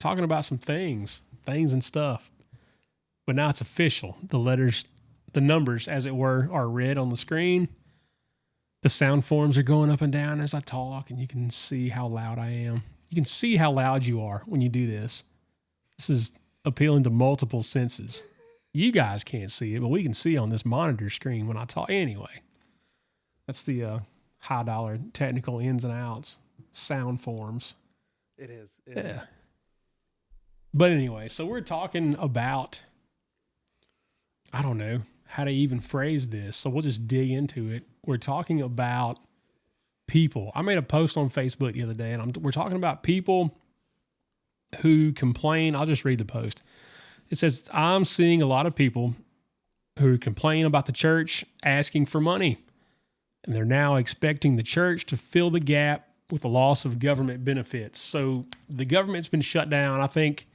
talking about some things and stuff. But now it's official. The numbers, as it were, are read on the screen. The sound forms are going up and down as I talk, and you can see how loud I am. You can see how loud you are when you do this. This is appealing to multiple senses. You guys can't see it, but we can see on this monitor screen when I talk. Anyway, that's the high dollar technical ins and outs, sound forms. It is. It is. But anyway, so we're talking about, I don't know how to even phrase this, so we'll just dig into it. We're talking about people. I made a post on Facebook the other day, and we're talking about people who complain. I'll just read the post. It says, I'm seeing a lot of people who complain about the church asking for money, and they're now expecting the church to fill the gap with the loss of government benefits. So the government's been shut down. I think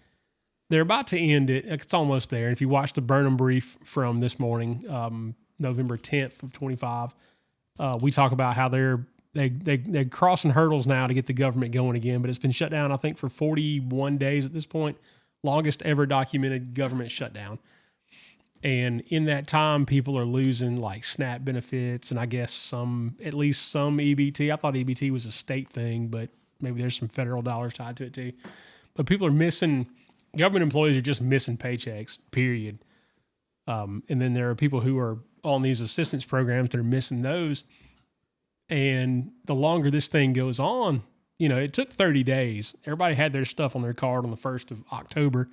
they're about to end it. It's almost there. And if you watch the Burnham brief from this morning, November 10th of 25, we talk about how they're crossing hurdles now to get the government going again, but it's been shut down, I think, for 41 days at this point. Longest ever documented government shutdown. And in that time, people are losing like SNAP benefits and I guess at least some EBT. I thought EBT was a state thing, but maybe there's some federal dollars tied to it too. But people are missing, government employees are just missing paychecks, period. And then there are people who are on these assistance programs that are missing those. And the longer this thing goes on, it took 30 days. Everybody had their stuff on their card on the 1st of October.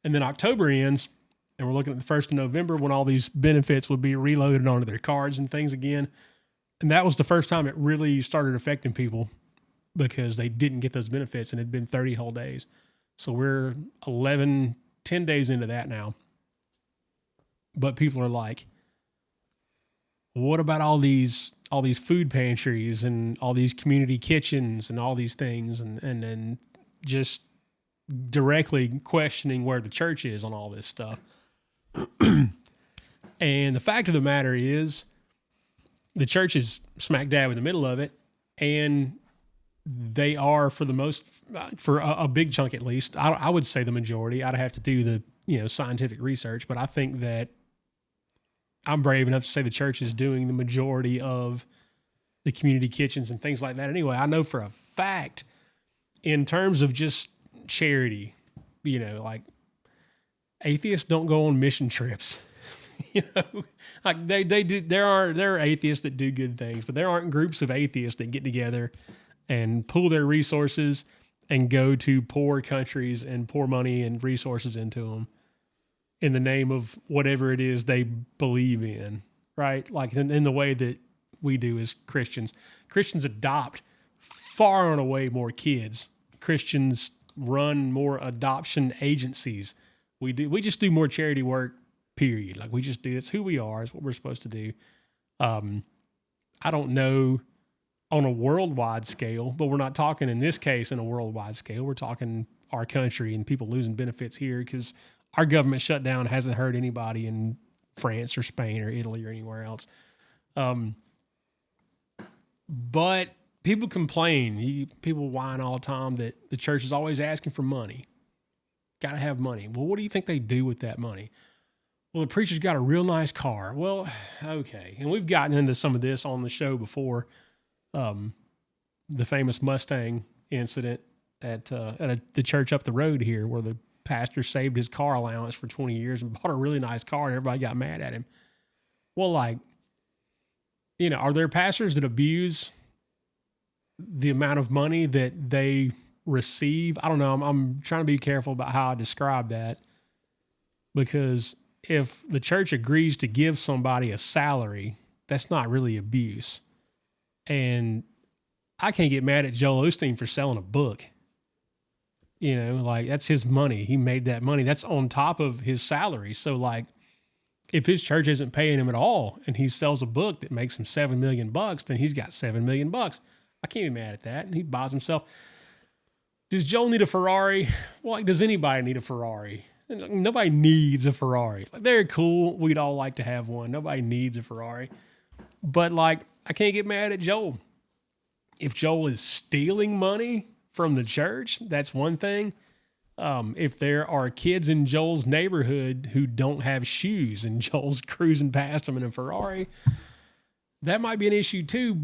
And then October ends, and we're looking at the 1st of November when all these benefits would be reloaded onto their cards and things again. And that was the first time it really started affecting people because they didn't get those benefits, and it had been 30 whole days. So we're 10 days into that now. But people are like, what about all these food pantries and all these community kitchens and all these things, and then just directly questioning where the church is on all this stuff. And the fact of the matter is the church is smack dab in the middle of it, and they are for a big chunk at least. I would say the majority. I'd have to do the scientific research, but I think that I'm brave enough to say the church is doing the majority of the community kitchens and things like that. Anyway, I know for a fact, in terms of just charity, like atheists don't go on mission trips. Like they do. There are atheists that do good things, but there aren't groups of atheists that get together and pool their resources and go to poor countries and pour money and resources into them in the name of whatever it is they believe in, right? Like in the way that we do as Christians. Christians adopt far and away more kids. Christians run more adoption agencies. We just do more charity work, period. Like we just do. It's who we are. It's what we're supposed to do. I don't know on a worldwide scale, but we're not talking in this case in a worldwide scale. We're talking our country and people losing benefits here because our government shutdown hasn't hurt anybody in France or Spain or Italy or anywhere else. But people complain. People whine all the time that the church is always asking for money. Got to have money. Well, what do you think they do with that money? Well, the preacher's got a real nice car. Well, okay. And we've gotten into some of this on the show before. The famous Mustang incident at the church up the road here where the pastor saved his car allowance for 20 years and bought a really nice car and everybody got mad at him. Well, are there pastors that abuse the amount of money that they receive? I don't know. I'm trying to be careful about how I describe that, because if the church agrees to give somebody a salary, that's not really abuse. And I can't get mad at Joel Osteen for selling a book. That's his money. He made that money. That's on top of his salary. So if his church isn't paying him at all and he sells a book that makes him $7 million, then he's got $7 million. I can't be mad at that. And he buys himself. Does Joel need a Ferrari? Well, does anybody need a Ferrari? Nobody needs a Ferrari. They're cool. We'd all like to have one. Nobody needs a Ferrari. But I can't get mad at Joel. If Joel is stealing money from the church, that's one thing. If there are kids in Joel's neighborhood who don't have shoes and Joel's cruising past them in a Ferrari, that might be an issue too.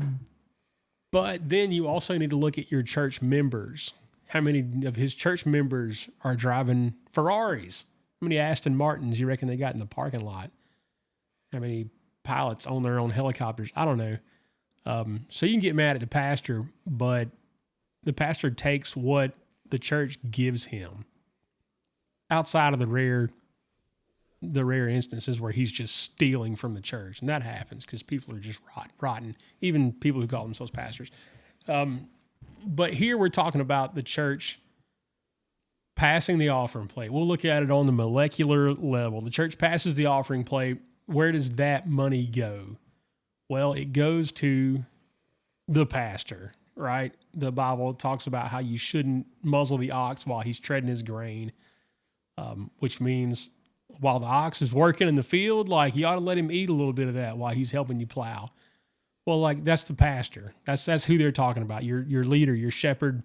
But then you also need to look at your church members. How many of his church members are driving Ferraris? How many Aston Martins you reckon they got in the parking lot? How many pilots own their own helicopters? I don't know. So you can get mad at the pastor, but the pastor takes what the church gives him outside of the rare instances where he's just stealing from the church. And that happens because people are just rotten, even people who call themselves pastors. But here we're talking about the church passing the offering plate. We'll look at it on the molecular level. The church passes the offering plate. Where does that money go? Well, it goes to the pastor, right? The Bible talks about how you shouldn't muzzle the ox while he's treading his grain, which means while the ox is working in the field, like you ought to let him eat a little bit of that while he's helping you plow. Well, like that's the pastor. That's who they're talking about. Your leader, your shepherd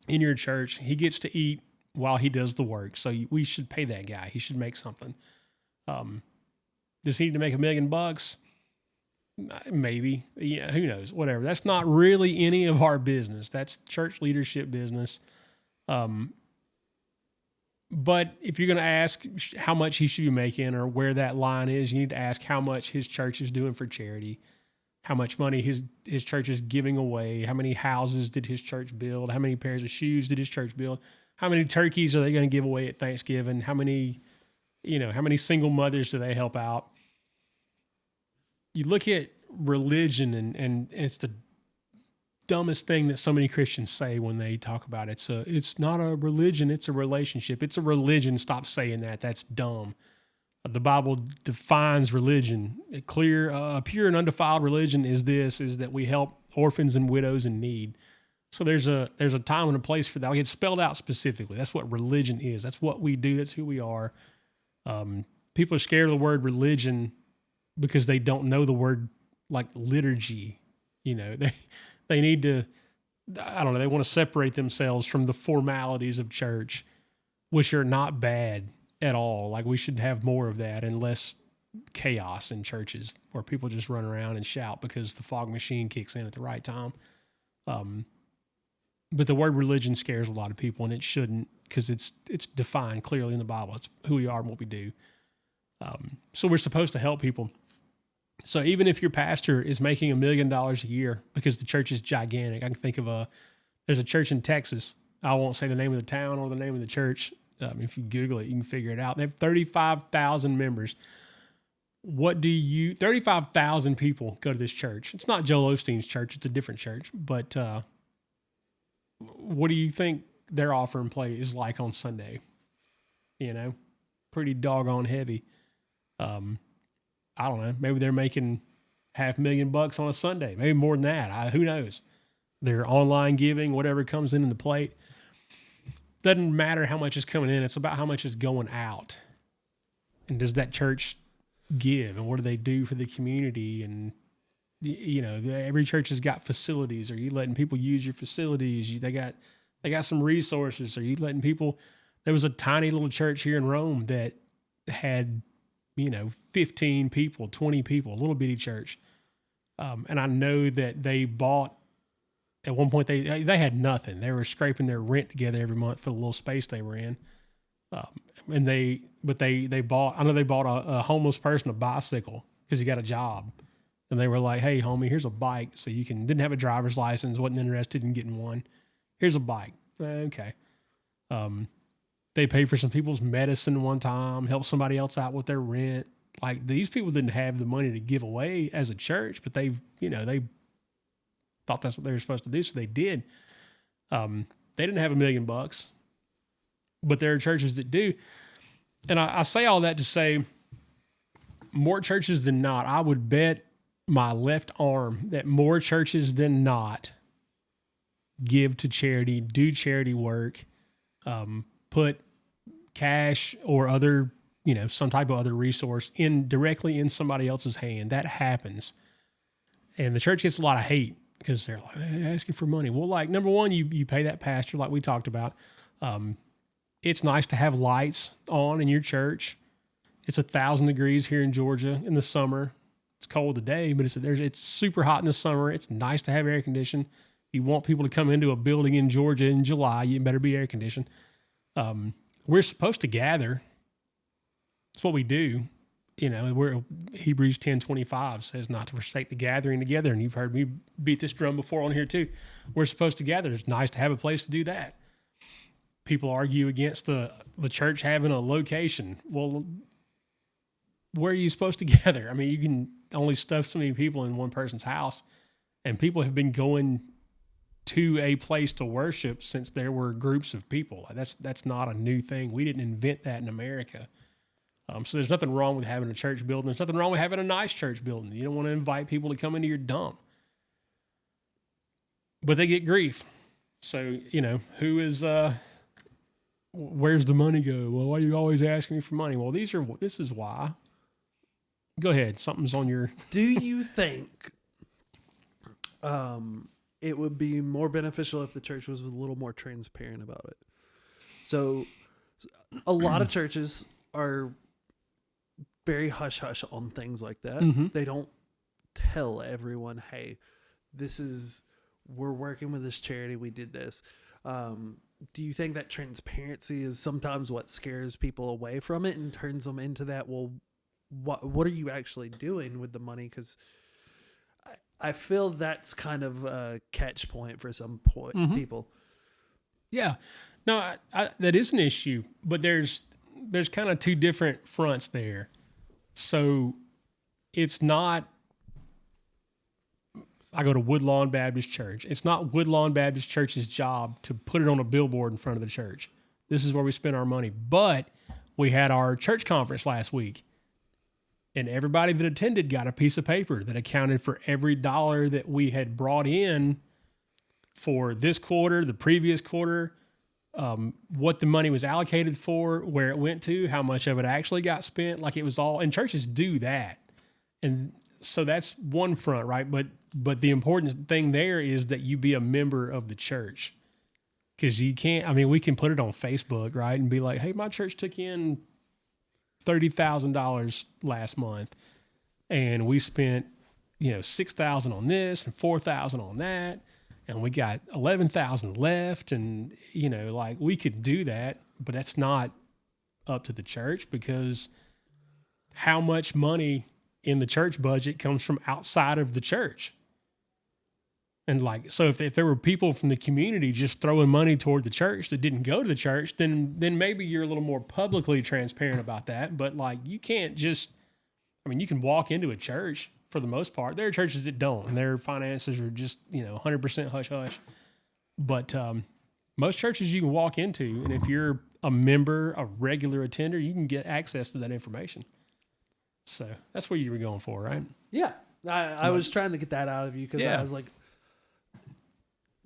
in your church. He gets to eat while he does the work. So we should pay that guy. He should make something. Does he need to make $1 million? Maybe. Yeah, who knows? Whatever. That's not really any of our business. That's church leadership business. But if you're going to ask how much he should be making or where that line is, you need to ask how much his church is doing for charity, how much money his church is giving away, how many houses did his church build, how many pairs of shoes did his church build, how many turkeys are they going to give away at Thanksgiving, how many single mothers do they help out. You look at religion and it's the dumbest thing that so many Christians say when they talk about it. It's not a religion, it's a relationship. It's a religion. Stop saying that. That's dumb. The Bible defines religion. Pure and undefiled religion is that we help orphans and widows in need. So there's a time and a place for that. It's spelled out specifically. That's what religion is. That's what we do. That's who we are. People are scared of the word religion because they don't know the word like liturgy. They need to, I don't know, they want to separate themselves from the formalities of church, which are not bad at all. Like we should have more of that and less chaos in churches where people just run around and shout because the fog machine kicks in at the right time. But the word religion scares a lot of people, and it shouldn't because it's defined clearly in the Bible. It's who we are and what we do. So we're supposed to help people. So even if your pastor is making $1 million a year because the church is gigantic, I can think of there's a church in Texas. I won't say the name of the town or the name of the church. If you Google it, you can figure it out. They have 35,000 members. 35,000 people go to this church. It's not Joel Osteen's church. It's a different church. But what do you think their offering plate is like on Sunday? Pretty doggone heavy. I don't know. Maybe they're making $500,000 on a Sunday. Maybe more than that. Who knows? Their online giving, whatever comes in the plate. Doesn't matter how much is coming in. It's about how much is going out. And does that church give? And what do they do for the community? And, every church has got facilities. Are you letting people use your facilities? They got some resources. Are you letting people... There was a tiny little church here in Rome that had... 15 people, 20 people, a little bitty church. And I know that they bought, at one point, they had nothing. They were scraping their rent together every month for the little space they were in. And they bought a homeless person a bicycle because he got a job. And they were like, hey, homie, here's a bike. So didn't have a driver's license, wasn't interested in getting one. Here's a bike. Okay. They paid for some people's medicine one time, helped somebody else out with their rent. Like these people didn't have the money to give away as a church, but they thought that's what they were supposed to do. So they did. They didn't have $1 million, but there are churches that do. And I say all that to say more churches than not, I would bet my left arm that more churches than not give to charity, do charity work, put cash or other, some type of other resource directly in somebody else's hand. That happens. And the church gets a lot of hate because they're like, hey, asking for money. Well, like, number one, you pay that pastor like we talked about. it's nice to have lights on in your church. It's 1,000 degrees here in Georgia in the summer. It's cold today, but it's super hot in the summer. It's nice to have air conditioning. You want people to come into a building in Georgia in July, you better be air conditioned. We're supposed to gather. It's what we do. You know, Hebrews 10:25 says not to forsake the gathering together. And you've heard me beat this drum before on here too. We're supposed to gather. It's nice to have a place to do that. People argue against the church having a location. Well, where are you supposed to gather? I mean, you can only stuff so many people in one person's house, and people have been going to a place to worship since there were groups of people. That's not a new thing. We didn't invent that in America. So there's nothing wrong with having a church building. There's nothing wrong with having a nice church building. You don't want to invite people to come into your dump. But they get grief. So, you know, where's the money go? Well, why are you always asking me for money? Well, this is why. Go ahead. Something's on your... Do you think it would be more beneficial if the church was a little more transparent about it? So a lot of churches are very hush-hush on things like that. Mm-hmm. They don't tell everyone, hey, we're working with this charity, we did this. Do you think that transparency is sometimes what scares people away from it and turns them into that, well, what are you actually doing with the money? Because I feel that's kind of a catch point for some people. Yeah. No, that is an issue, but there's kind of two different fronts there. So it's not, I go to Woodlawn Baptist Church. It's not Woodlawn Baptist Church's job to put it on a billboard in front of the church. This is where we spend our money. But we had our church conference last week, and everybody that attended got a piece of paper that accounted for every dollar that we had brought in for this quarter, the previous quarter, what the money was allocated for, where it went to, how much of it actually got spent. Like, it was all, and churches do that. And so that's one front, right? But the important thing there is that you be a member of the church. Because you can't, I mean, we can put it on Facebook, right? And be like, hey, my church took in $30,000 last month, and we spent, $6,000 on this and $4,000 on that, and we got $11,000 left. And, we could do that, but that's not up to the church, because how much money in the church budget comes from outside of the church? And so if there were people from the community just throwing money toward the church that didn't go to the church, then maybe you're a little more publicly transparent about that. But you can't just, you can walk into a church for the most part. There are churches that don't, and their finances are just, 100% hush hush. But most churches you can walk into, and if you're a member, a regular attender, you can get access to that information. So that's what you were going for, right? Yeah. I was trying to get that out of you, because I was like,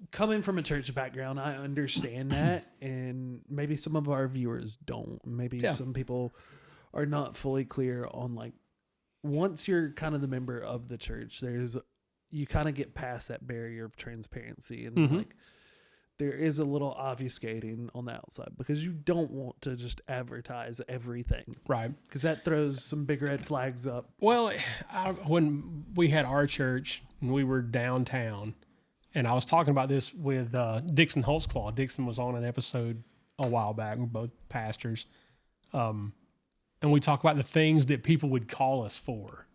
coming from a church background, I understand that, and maybe some of our viewers don't. Maybe some people are not fully clear on, once you're kind of the member of the church, you kind of get past that barrier of transparency, and there is a little obfuscating on the outside, because you don't want to just advertise everything. Right. Because that throws some big red flags up. Well, when we had our church and we were downtown, and I was talking about this with Dixon Holtzclaw. Dixon was on an episode a while back. We're both pastors. And we talk about the things that people would call us for.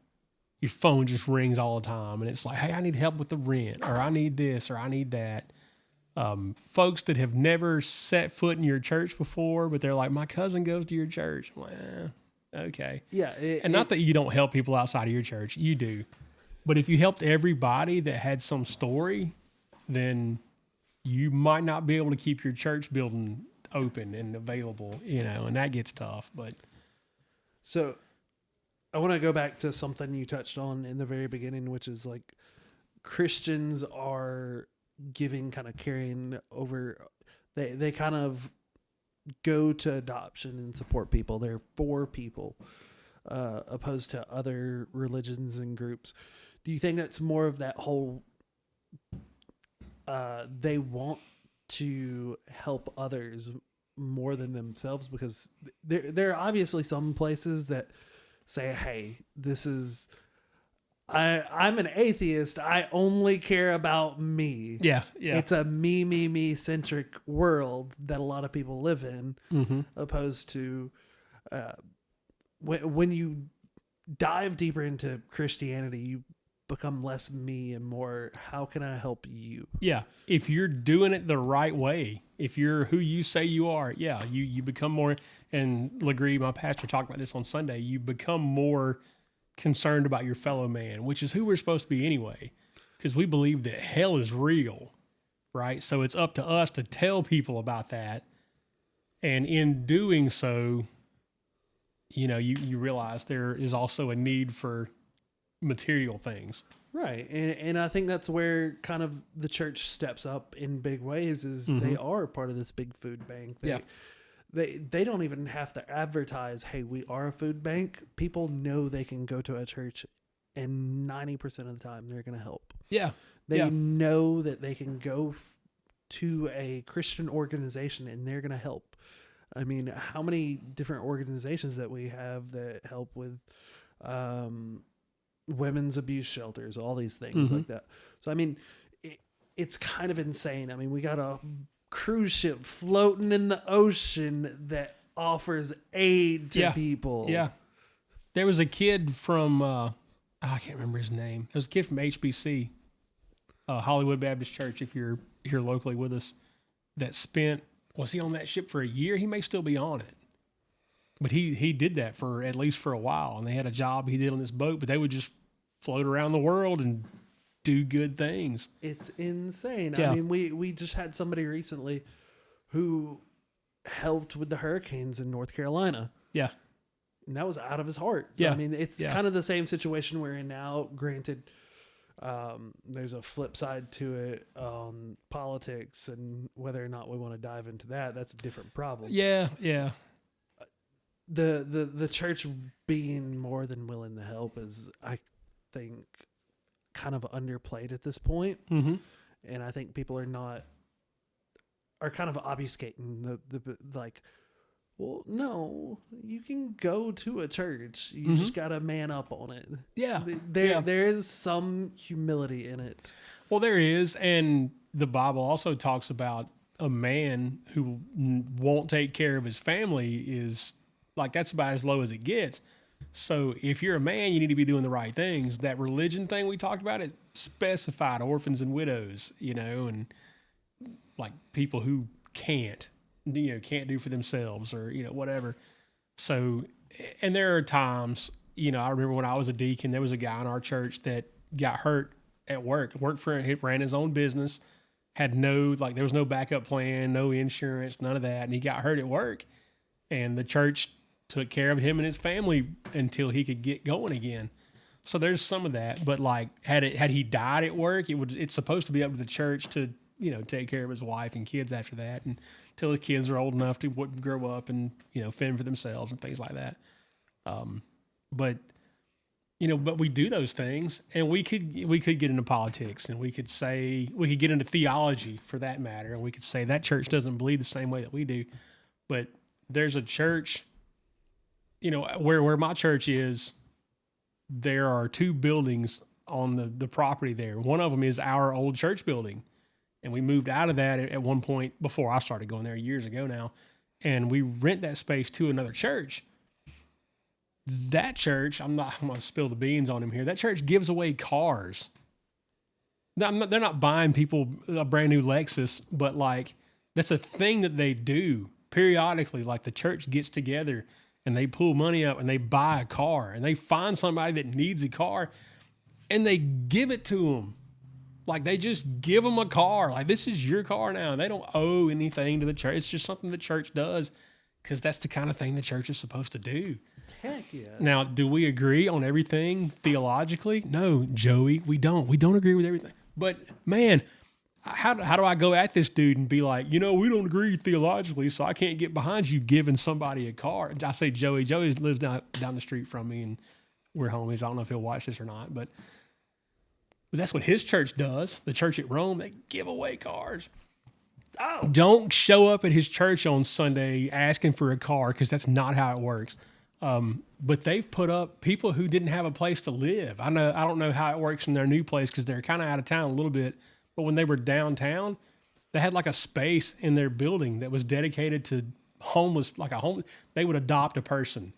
Your phone just rings all the time, and it's like, hey, I need help with the rent, or I need this, or I need that. Folks that have never set foot in your church before, but they're like, my cousin goes to your church. I'm like, okay. Yeah. Not that you don't help people outside of your church. You do. But if you helped everybody that had some story, then you might not be able to keep your church building open and available, and that gets tough. But so I want to go back to something you touched on in the very beginning, which is Christians are carrying over. They kind of go to adoption and support people. They're for people, opposed to other religions and groups. Do you think that's more of that whole, they want to help others more than themselves, because there are obviously some places that say, hey, this is, I'm an atheist. I only care about me. Yeah. Yeah. It's a me centric world that a lot of people live in, opposed to when you dive deeper into Christianity, you become less me and more, how can I help you? Yeah. If you're doing it the right way, if you're who you say you are, yeah, you become more, and Legree, my pastor, talked about this on Sunday, you become more concerned about your fellow man, which is who we're supposed to be anyway, because we believe that hell is real, right? So it's up to us to tell people about that. And in doing so, you realize there is also a need for material things. Right. And I think that's where kind of the church steps up in big ways, is they are part of this big food bank. They don't even have to advertise, hey, we are a food bank. People know they can go to a church, and 90% of the time they're going to help. Yeah. They know that they can go to a Christian organization and they're going to help. I mean, how many different organizations that we have that help with women's abuse shelters, all these things like that. So, I mean, it's kind of insane. I mean, we got a cruise ship floating in the ocean that offers aid to people. Yeah. There was a kid from, I can't remember his name. There was a kid from HBC, Hollywood Baptist Church, if you're here locally with us, that was he on that ship for a year? He may still be on it. But he did that for at least for a while, and they had a job he did on this boat, but they would just float around the world and do good things. It's insane. Yeah. I mean, we just had somebody recently who helped with the hurricanes in North Carolina. Yeah. And that was out of his heart. So, Yeah. I mean, it's kind of the same situation we're in now. Granted, there's a flip side to it on politics, and whether or not we want to dive into that, that's a different problem. Yeah, yeah. The church being more than willing to help is, I think, kind of underplayed at this point. And I think people are kind of obfuscating the like, well, no, you can go to a church. You just got to man up on it. Yeah. There is some humility in it. Well, there is. And the Bible also talks about a man who won't take care of his family is like, that's about as low as it gets. So if you're a man, you need to be doing the right things. That religion thing we talked about, it specified orphans and widows, and like people who can't do for themselves, or, whatever. So, and there are times, I remember when I was a deacon, there was a guy in our church that got hurt at work, ran his own business, had there was no backup plan, no insurance, none of that. And he got hurt at work, and the church took care of him and his family until he could get going again. So there's some of that, but like had he died at work, it's supposed to be up to the church to, take care of his wife and kids after that, and until his kids are old enough to grow up and, fend for themselves and things like that. But we do those things, and we could get into politics, and we could get into theology for that matter. And we could say that church doesn't believe the same way that we do, but there's a church, where my church is, there are two buildings on the property there. One of them is our old church building. And we moved out of that at one point before I started going there years ago now. And we rent that space to another church. That church, I'm going to spill the beans on him here. That church gives away cars. They're not buying people a brand new Lexus, but like that's a thing that they do periodically. Like the church gets together and they pull money up and they buy a car, and they find somebody that needs a car and they give it to them. Like they just give them a car. Like, this is your car now. And they don't owe anything to the church. It's just something the church does because that's the kind of thing the church is supposed to do. Heck yeah. Now, do we agree on everything theologically? No, Joey, we don't. We don't agree with everything. But man, how do I go at this dude and be like, we don't agree theologically, so I can't get behind you giving somebody a car? I say Joey. Joey lives down the street from me, and we're homies. I don't know if he'll watch this or not, but that's what his church does. The church at Rome, they give away cars. Oh, Don't show up at his church on Sunday asking for a car, because that's not how it works. But they've put up people who didn't have a place to live. I don't know how it works in their new place because they're kind of out of town a little bit. But when they were downtown, they had like a space in their building that was dedicated to homeless, like a home. They would adopt a person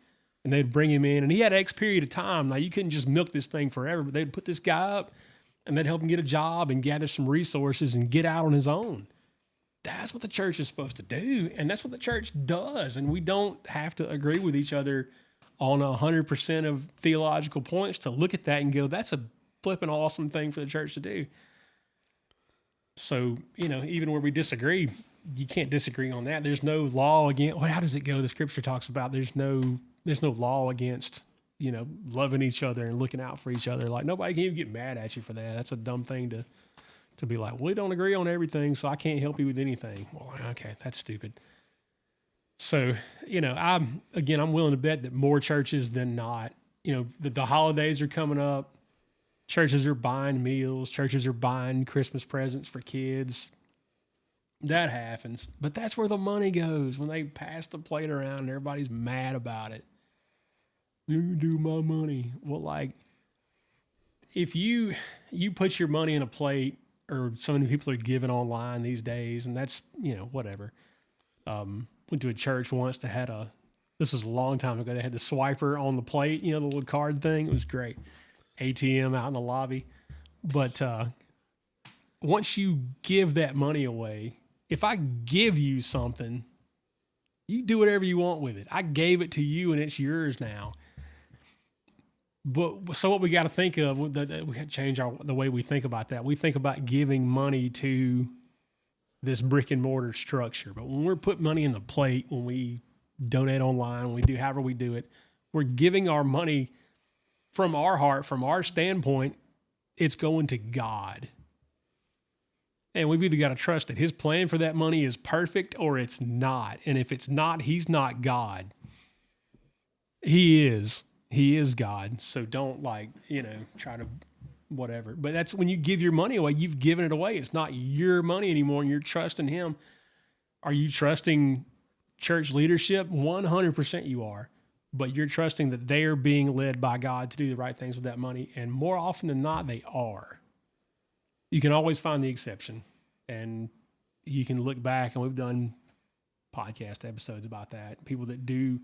and they'd bring him in, and he had X period of time. Now you couldn't just milk this thing forever, but they'd put this guy up and they'd help him get a job and gather some resources and get out on his own. That's what the church is supposed to do, and that's what the church does. And we don't have to agree with each other on 100% of theological points to look at that and go, that's a flipping awesome thing for the church to do. So, even where we disagree, you can't disagree on that. There's no law against, how does it go? The scripture talks about there's no law against, loving each other and looking out for each other. Like, nobody can even get mad at you for that. That's a dumb thing to be like, we don't agree on everything, so I can't help you with anything. Well, okay, that's stupid. So, I'm willing to bet that more churches than not, the holidays are coming up. Churches are buying meals. Churches are buying Christmas presents for kids. That happens. But that's where the money goes. When they pass the plate around and everybody's mad about it. You do my money. Well, like, if you put your money in a plate, or so many people are giving online these days, and that's, whatever. Went to a church once that had this was a long time ago, they had the swiper on the plate, the little card thing. It was great. ATM out in the lobby. But once you give that money away, if I give you something, you do whatever you want with it. I gave it to you and it's yours now. But so what we got to think of, we got to change the way we think about that. We think about giving money to this brick and mortar structure. But when we're putting money in the plate, when we donate online, when we do however we do it, we're giving our money from our heart, from our standpoint. It's going to God. And we've either got to trust that his plan for that money is perfect or it's not. And if it's not, he's not God. He is. He is God. So don't try to whatever. But that's when you give your money away, you've given it away. It's not your money anymore and you're trusting him. Are you trusting church leadership? 100% you are. But you're trusting that they are being led by God to do the right things with that money. And more often than not, they are. You can always find the exception. And you can look back, and we've done podcast episodes about that. People that do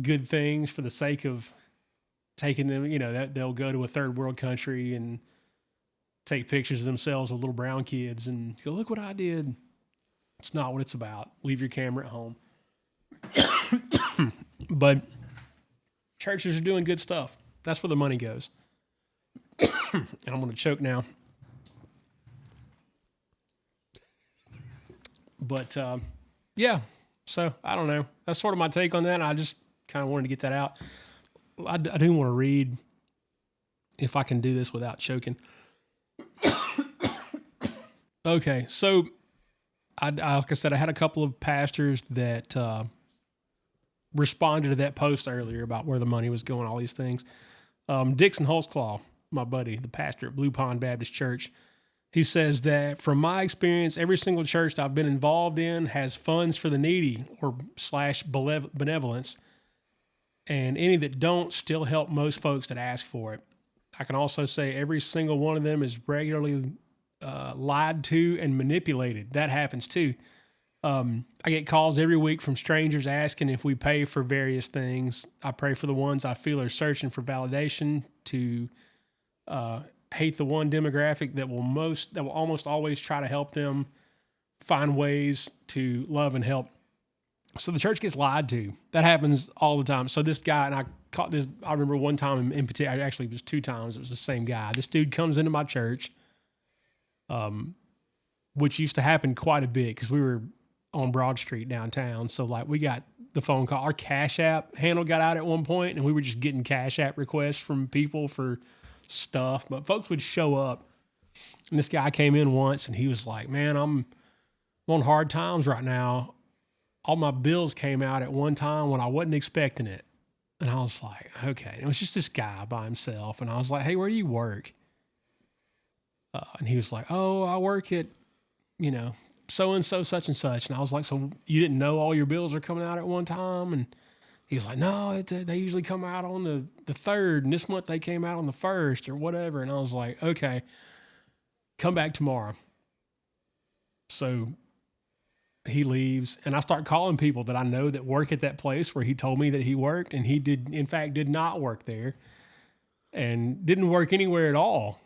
good things for the sake of taking them, that they'll go to a third world country and take pictures of themselves with little brown kids and go, look what I did. It's not what it's about. Leave your camera at home. But churches are doing good stuff. That's where the money goes. And I'm going to choke now. But, yeah. So, I don't know. That's sort of my take on that. I just kind of wanted to get that out. I do want to read, if I can do this without choking. Okay, so, like I said, I had a couple of pastors that responded to that post earlier about where the money was going, all these things. Dixon Holtzclaw, my buddy, the pastor at Blue Pond Baptist Church, he says that from my experience, every single church that I've been involved in has funds for the needy or / benevolence, and any that don't still help most folks that ask for it. I can also say every single one of them is regularly lied to and manipulated. That happens too. I get calls every week from strangers asking if we pay for various things. I pray for the ones I feel are searching for validation, to hate the one demographic that will almost always try to help them find ways to love and help. So the church gets lied to. That happens all the time. So this guy, and I caught this, I remember one time in particular, actually it was 2 times, it was the same guy. This dude comes into my church, which used to happen quite a bit because we were on Broad Street downtown. So we got the phone call. Our Cash App handle got out at one point, and we were just getting Cash App requests from people for stuff. But folks would show up, and this guy came in once, and he was like, man, I'm on hard times right now. All my bills came out at one time when I wasn't expecting it. And I was like, okay. It was just this guy by himself. And I was like, hey, where do you work? And he was like, oh, I work at, so-and-so, such and such. And I was like, so you didn't know all your bills are coming out at one time? And he was like, no, they usually come out on the 3rd, and this month they came out on the 1st or whatever. And I was like, okay, come back tomorrow. So he leaves, and I start calling people that I know that work at that place where he told me that he worked, and he in fact, did not work there and didn't work anywhere at all.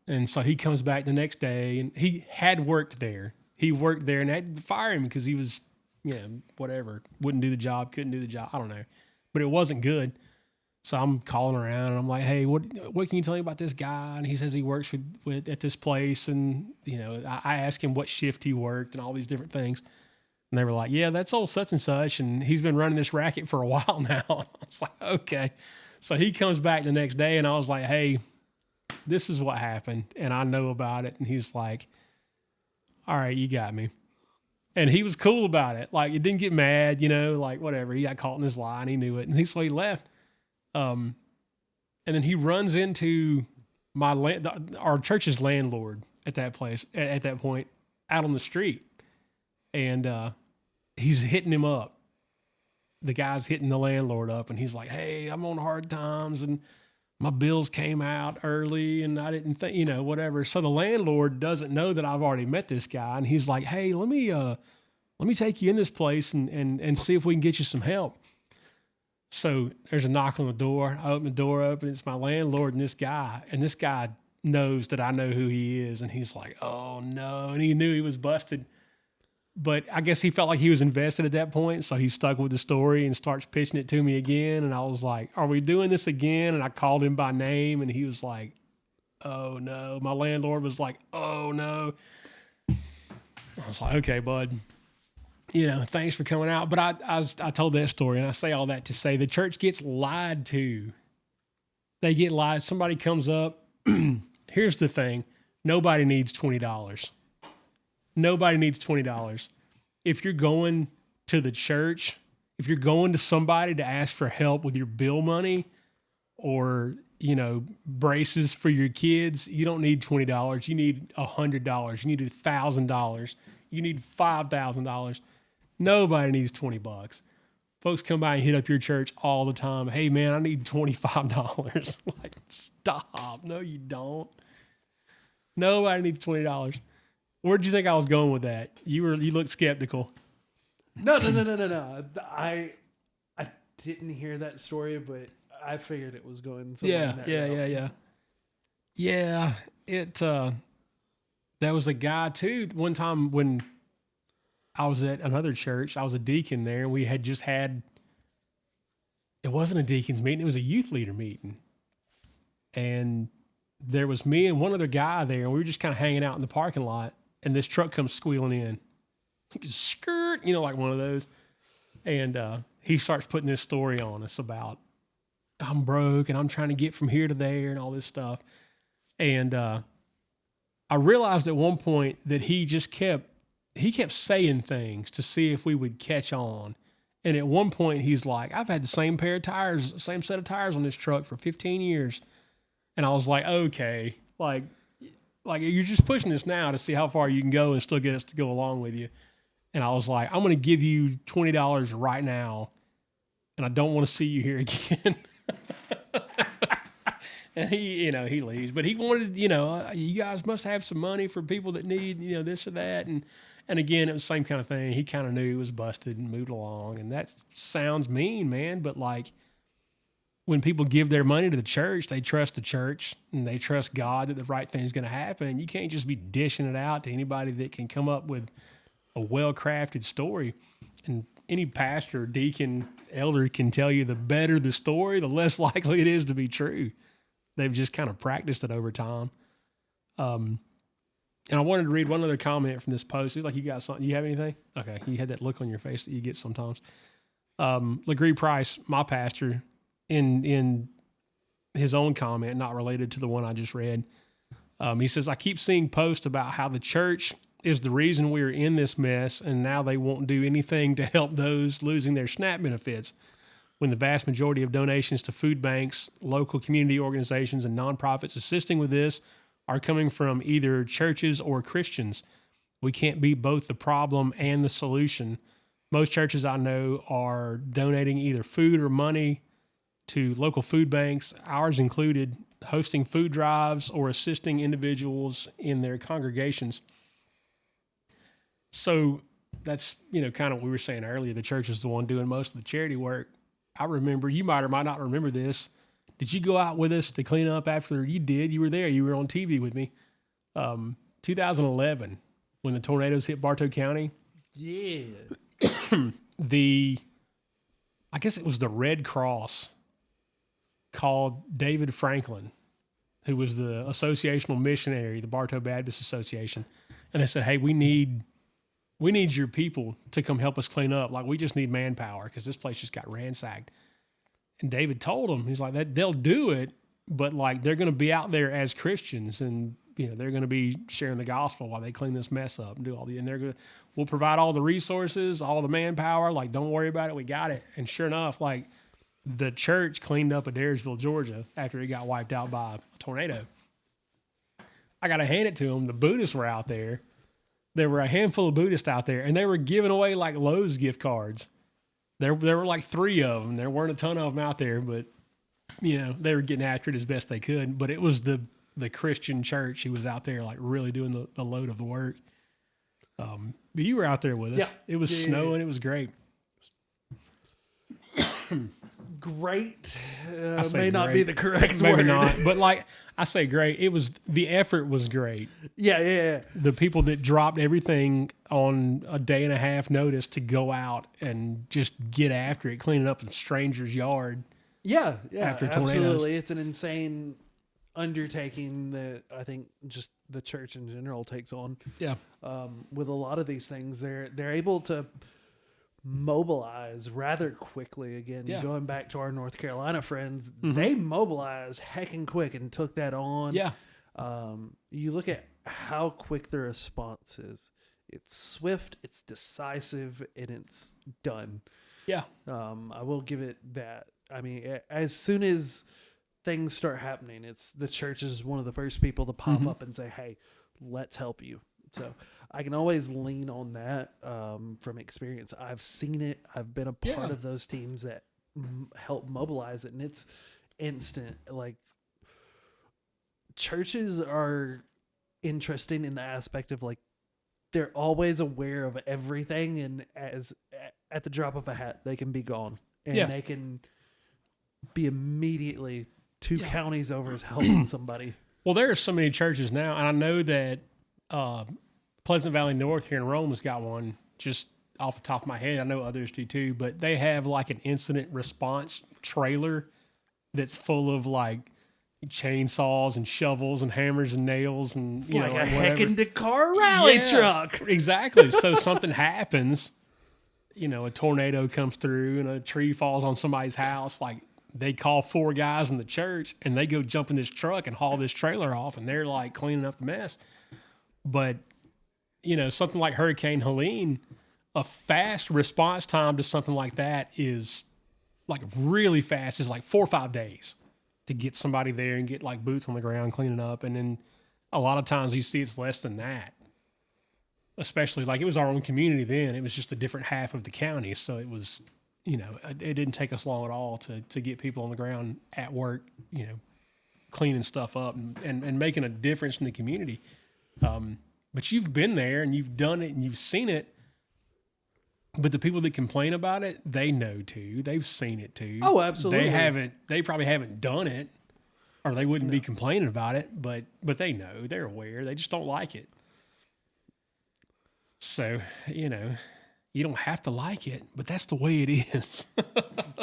And so he comes back the next day, and he had worked there. He worked there, and they had to fire him because he was, whatever, wouldn't do the job, couldn't do the job. I don't know, but it wasn't good. So I'm calling around, and I'm like, hey, what can you tell me about this guy? And he says he works with at this place, and I asked him what shift he worked and all these different things. And they were like, yeah, that's old such and such, and he's been running this racket for a while now. I was like, okay. So he comes back the next day, and I was like, hey, this is what happened, and I know about it. And he's like, all right, you got me. And he was cool about it. Like, he didn't get mad, like whatever. He got caught in his lie, and he knew it. And so he left. And then he runs into our church's landlord at that place, at that point, out on the street. And he's hitting him up. The guy's hitting the landlord up, and he's like, hey, I'm on hard times, and my bills came out early, and I didn't think, whatever. So the landlord doesn't know that I've already met this guy, and he's like, hey, let me take you in this place and see if we can get you some help. So there's a knock on the door. I open the door up, and it's my landlord and this guy knows that I know who he is, and he's like, oh no, and he knew he was busted. But I guess he felt like he was invested at that point, so he stuck with the story and starts pitching it to me again. And I was like, are we doing this again? And I called him by name, and he was like, oh, no. My landlord was like, oh, no. I was like, okay, bud. Thanks for coming out. But I told that story, and I say all that to say the church gets lied to. They get lied. Somebody comes up. Here's the thing. Nobody needs $20. Nobody needs $20. If you're going to the church, if you're going to somebody to ask for help with your bill money or, braces for your kids, you don't need $20. You need $100. You need $1,000. You need $5,000. Nobody needs $20. Folks come by and hit up your church all the time. Hey, man, I need $25. Like, stop. No, you don't. Nobody needs $20. Where did you think I was going with that? You looked skeptical. No. I didn't hear that story, but I figured it was going somewhere. Yeah. There was a guy too. One time when I was at another church, I was a deacon there, and we had just had. It wasn't a deacon's meeting; it was a youth leader meeting, and there was me and one other guy there, and we were just kind of hanging out in the parking lot. And this truck comes squealing in. Skirt, like one of those. And he starts putting this story on us about, I'm broke and I'm trying to get from here to there and all this stuff. And I realized at one point that he kept saying things to see if we would catch on. And at one point he's like, I've had the same set of tires on this truck for 15 years. And I was like, okay, like you're just pushing this now to see how far you can go and still get us to go along with you. And I was like, I'm going to give you $20 right now, and I don't want to see you here again. And he leaves. But he wanted, you guys must have some money for people that need, this or that. And again, it was the same kind of thing. He kind of knew he was busted and moved along. And that sounds mean, man, but like, when people give their money to the church, they trust the church and they trust God that the right thing is going to happen. You can't just be dishing it out to anybody that can come up with a well-crafted story. And any pastor, deacon, elder can tell you the better the story, the less likely it is to be true. They've just kind of practiced it over time. And I wanted to read one other comment from this post. It's like you got something. You have anything? Okay. You had that look on your face that you get sometimes. Legree Price, my pastor, in his own comment, not related to the one I just read, he says, I keep seeing posts about how the church is the reason we are in this mess, and now they won't do anything to help those losing their SNAP benefits, when the vast majority of donations to food banks, local community organizations, and nonprofits assisting with this are coming from either churches or Christians. We can't be both the problem and the solution. Most churches I know are donating either food or money to local food banks, ours included, hosting food drives or assisting individuals in their congregations. So that's, kind of what we were saying earlier. The church is the one doing most of the charity work. I remember, you might or might not remember this. Did you go out with us to clean up after you did? You were there. You were on TV with me. 2011, when the tornadoes hit Bartow County. Yeah. I guess it was the Red Cross called David Franklin, who was the associational missionary, the Bartow Baptist Association. And they said, hey, we need your people to come help us clean up. Like, we just need manpower because this place just got ransacked. And David told them, he's like, that they'll do it, but like they're going to be out there as Christians, and they're going to be sharing the gospel while they clean this mess up and do all the. And we'll provide all the resources, all the manpower. Like, don't worry about it, we got it. And sure enough, like, the church cleaned up Adairsville, Georgia, after it got wiped out by a tornado. I got to hand it to them. The Buddhists were out there. There were a handful of Buddhists out there, and they were giving away like Lowe's gift cards. There were like 3 of them. There weren't a ton of them out there, but they were getting after it as best they could. But it was the Christian church who was out there, like, really doing the load of the work. But you were out there with us. Yeah. It was snowing. Yeah. It was great. Great may not be the correct Maybe word. not, but like I say, great. It was, the effort was great. Yeah. The people that dropped everything on a day and a half notice to go out and just get after it, cleaning up a stranger's yard. Yeah, after tornadoes. Absolutely. It's an insane undertaking that I think just the church in general takes on. Yeah. With a lot of these things, they're able to mobilize rather quickly. Again, going back to our North Carolina friends, they mobilized heckin' quick and took that on. Yeah. You look at how quick the response is. It's swift, it's decisive, and it's done. Yeah. I will give it that. I mean, as soon as things start happening, it's the church is one of the first people to pop up and say, hey, let's help you. So I can always lean on that from experience. I've seen it. I've been a part of those teams that help mobilize it, and it's instant. Like, churches are interesting in the aspect of, like, they're always aware of everything, and at the drop of a hat, they can be gone, and they can be immediately 2 counties over as helping somebody. Well, there are so many churches now, and I know that Pleasant Valley North here in Rome has got one, just off the top of my head. I know others do too, but they have like an incident response trailer that's full of like chainsaws and shovels and hammers and nails and it's like a heckin' Dakar rally truck. Exactly. So something happens, a tornado comes through and a tree falls on somebody's house. Like, they call 4 guys in the church and they go jump in this truck and haul this trailer off, and they're like cleaning up the mess. But, something like Hurricane Helene, a fast response time to something like that is like really fast. It's like 4 or 5 days to get somebody there and get like boots on the ground cleaning up. And then a lot of times you see it's less than that, especially like it was our own community then. It was just a different half of the county. So it was, it didn't take us long at all to get people on the ground at work, cleaning stuff up and making a difference in the community. But you've been there and you've done it and you've seen it. But the people that complain about it, they know too. They've seen it too. Oh, absolutely. They probably haven't done it, or they wouldn't be complaining about it. But they know. They're aware. They just don't like it. So, you don't have to like it, but that's the way it is.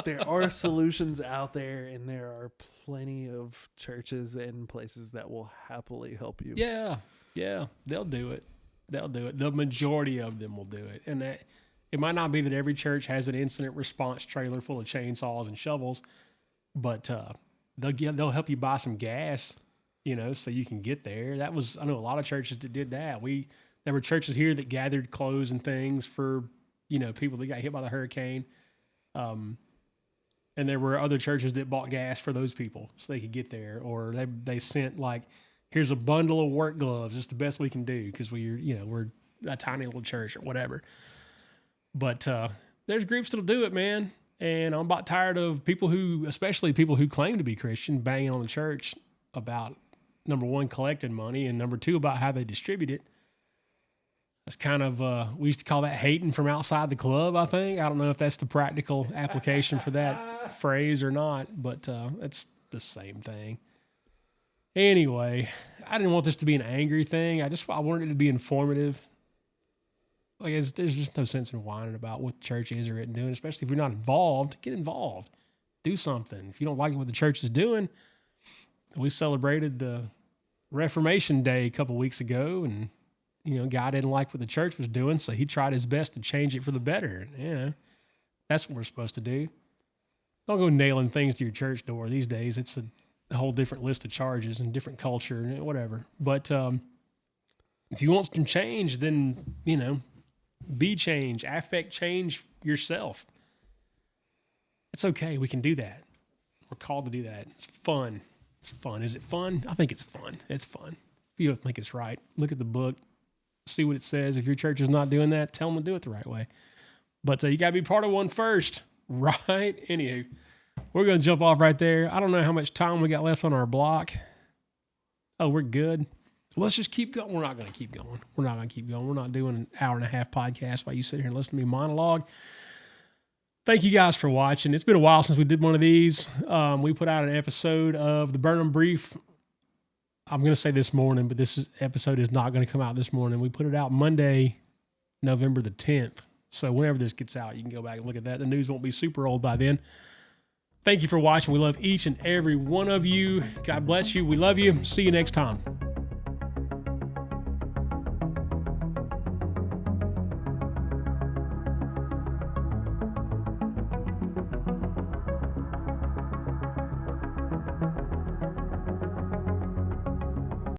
There are solutions out there, and there are plenty of churches and places that will happily help you. Yeah, they'll do it. The majority of them will do it. And that it might not be that every church has an incident response trailer full of chainsaws and shovels, but they'll help you buy some gas, so you can get there. I know a lot of churches that did that. There were churches here that gathered clothes and things for, people that got hit by the hurricane. And there were other churches that bought gas for those people so they could get there. Or they sent like, here's a bundle of work gloves. It's the best we can do because we're a tiny little church or whatever. But there's groups that'll do it, man. And I'm about tired of people especially people who claim to be Christian, banging on the church about, number one, collecting money, and number two, about how they distribute it. That's kind of, we used to call that hating from outside the club, I think. I don't know if that's the practical application for that phrase or not, but it's the same thing. Anyway, I didn't want this to be an angry thing. I wanted it to be informative. Like, there's just no sense in whining about what the church is or isn't doing, especially if you're not involved. Get involved. Do something. If you don't like what the church is doing, we celebrated the Reformation Day a couple weeks ago, and, God didn't like what the church was doing, so he tried his best to change it for the better. That's what we're supposed to do. Don't go nailing things to your church door these days. It's a whole different list of charges and different culture and whatever. But if you want some change, then, be change, affect change yourself. It's okay. We can do that. We're called to do that. It's fun. It's fun. Is it fun? I think it's fun. It's fun. If you don't think it's right, look at the book, see what it says. If your church is not doing that, tell them to do it the right way. But you got to be part of one first, right? Anywho, we're going to jump off right there. I don't know how much time we got left on our block. Oh, we're good. Let's just keep going. We're not going to keep going. We're not doing an hour and a half podcast while you sit here and listen to me monologue. Thank you guys for watching. It's been a while since we did one of these. We put out an episode of the Burnham Brief. I'm going to say this morning, but this episode is not going to come out this morning. We put it out Monday, November the 10th. So whenever this gets out, you can go back and look at that. The news won't be super old by then. Thank you for watching. We love each and every one of you. God bless you. We love you. See you next time.